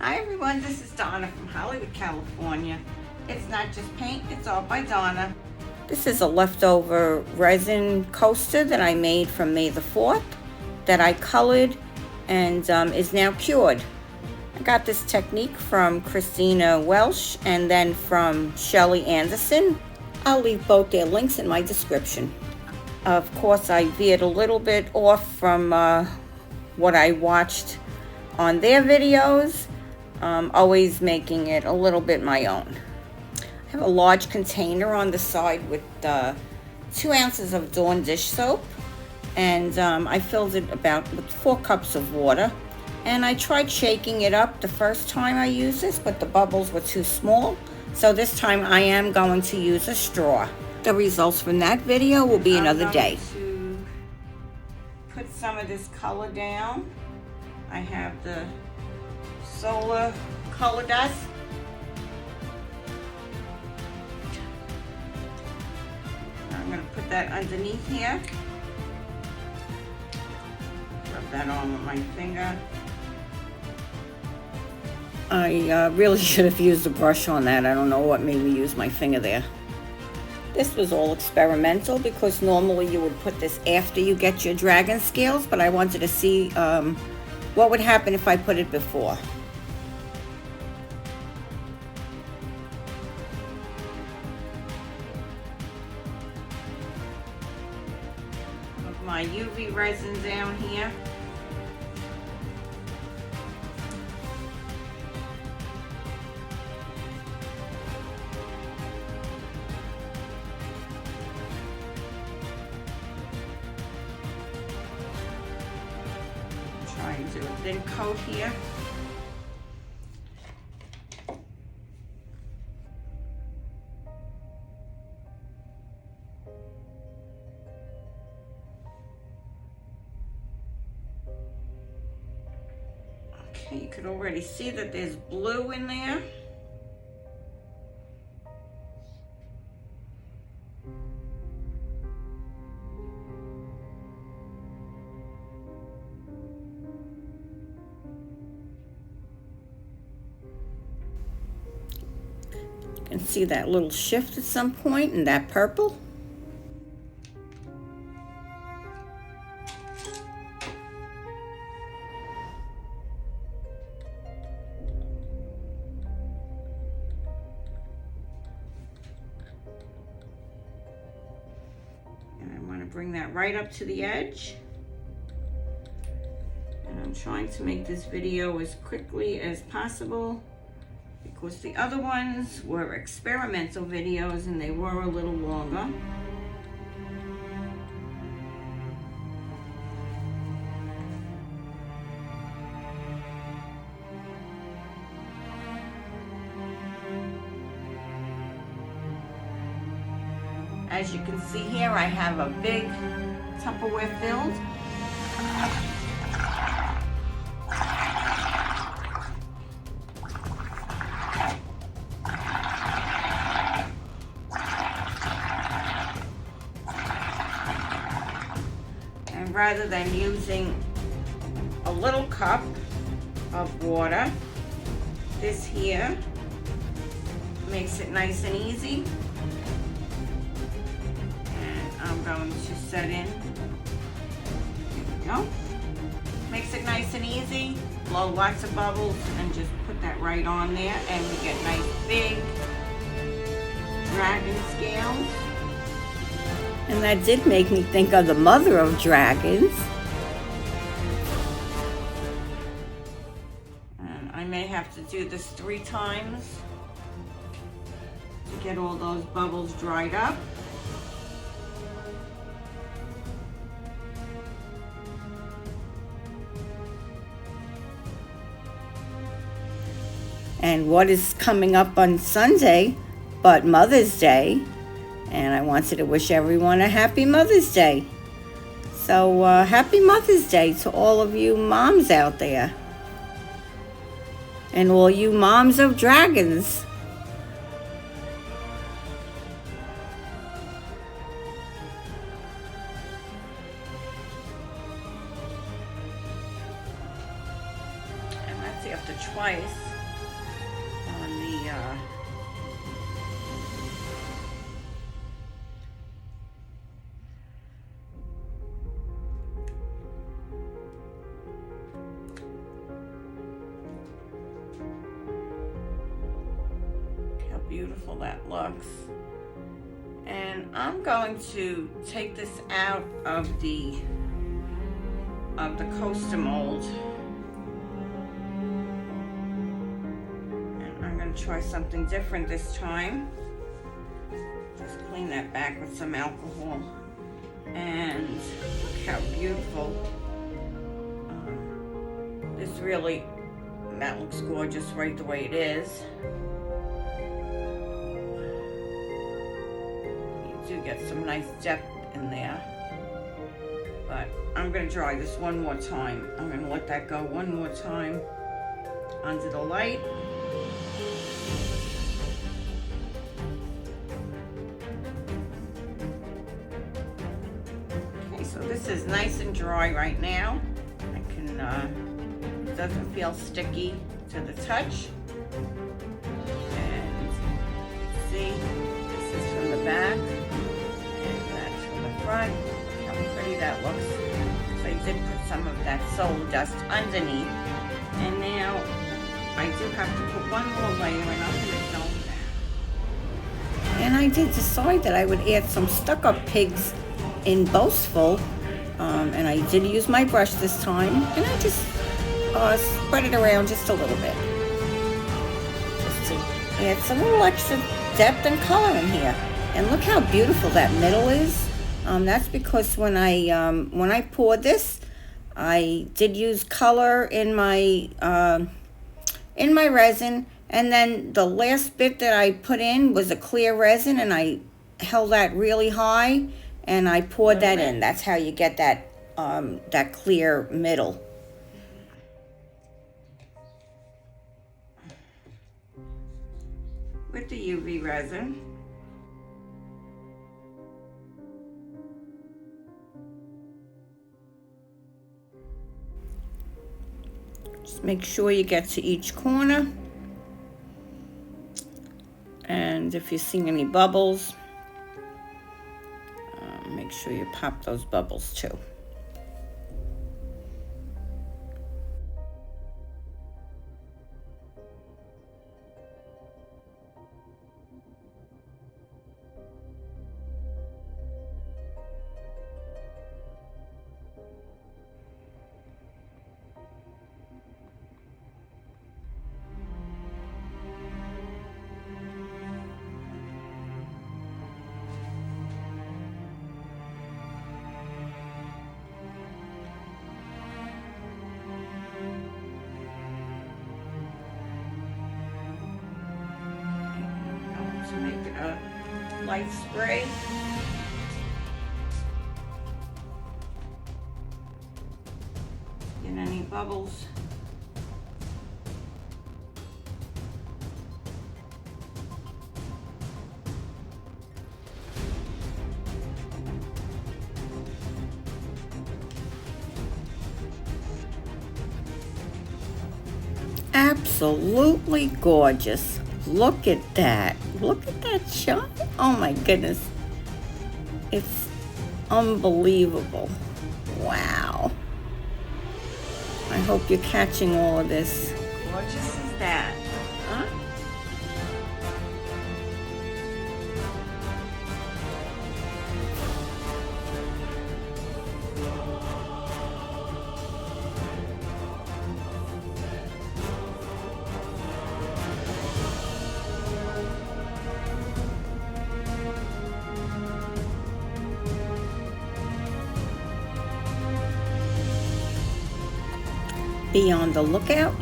Hi everyone, this is Donna from Hollywood, California. It's not just paint, it's all by Donna. This is a leftover resin coaster that I made from May the 4th that I colored and is now cured. I got this technique from Christina Welsh and then from Shelley Anderson. I'll leave both their links in my description. Of course, I veered a little bit off from what I watched on their videos, always making it a little bit my own. I have a large container on the side with 2 ounces of Dawn dish soap, and I filled it with 4 cups of water. And I tried shaking it up the first time I used this, but the bubbles were too small. So this time I am going to use a straw. The results from that video will be another day. To put some of this color down, I have the solar color dust. I'm going to put that underneath here. Rub that on with my finger. I really should have used a brush on that. I don't know what made me use my finger there. This was all experimental because normally you would put this after you get your dragon scales, but I wanted to see what would happen if I put it before. Put my UV resin down here. Trying to do a thin coat here. Okay, you can already see that there's blue in there. You can see that little shift at some point in that purple. And I want to bring that right up to the edge. And I'm trying to make this video as quickly as possible, because the other ones were experimental videos and they were a little longer. As you can see here, I have a big Tupperware filled. And rather than using a little cup of water, this here makes it nice and easy. And I'm going to set in. Here we go. Makes it nice and easy. Blow lots of bubbles and just put that right on there, and we get nice big dragon scales. And that did make me think of the mother of dragons. And I may have to do this 3 times to get all those bubbles dried up. And what is coming up on Sunday but Mother's Day? And I wanted to wish everyone a happy Mother's Day. So happy Mother's Day to all of you moms out there. And all you moms of dragons. And that's after twice. beautiful that looks. And I'm going to take this out of the coaster mold. And I'm going to try something different this time. Just clean that back with some alcohol. And look how beautiful. That looks gorgeous right the way it is. You do get some nice depth in there. But I'm going to dry this one more time. I'm going to let that go one more time under the light. Okay, so this is nice and dry right now. I can, it doesn't feel sticky to the touch. And see, this is from the back, and that's from the front. Look how pretty that looks. So I did put some of that solar dust underneath. And now I do have to put one more layer, and I'm going to film that. And I did decide that I would add some stuck-up pigs in Boastful. And I did use my brush this time, and I just spread it around just a little bit. Just to add some little extra depth and color in here. And look how beautiful that middle is. That's because when I poured this, I did use color in my resin, and then the last bit that I put in was a clear resin, and I held that really high, and I poured that in. That's how you get that that clear middle. With the UV resin. Just make sure you get to each corner. And if you see any bubbles, make sure you pop those bubbles too. To make it a light spray. Get any bubbles. Absolutely gorgeous. Look at that. Look at that shot. Oh my goodness. It's unbelievable. Wow. I hope you're catching all of this. Gorgeous as that, huh? Be on the lookout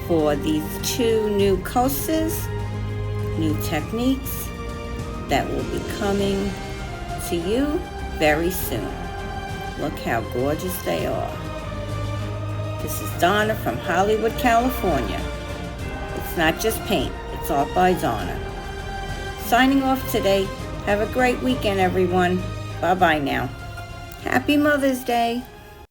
for these 2 new coasters, new techniques that will be coming to you very soon. Look how gorgeous they are. This is Donna from Hollywood, California. It's not just paint, it's art by Donna. Signing off today. Have a great weekend, everyone. Bye-bye now. Happy Mother's Day.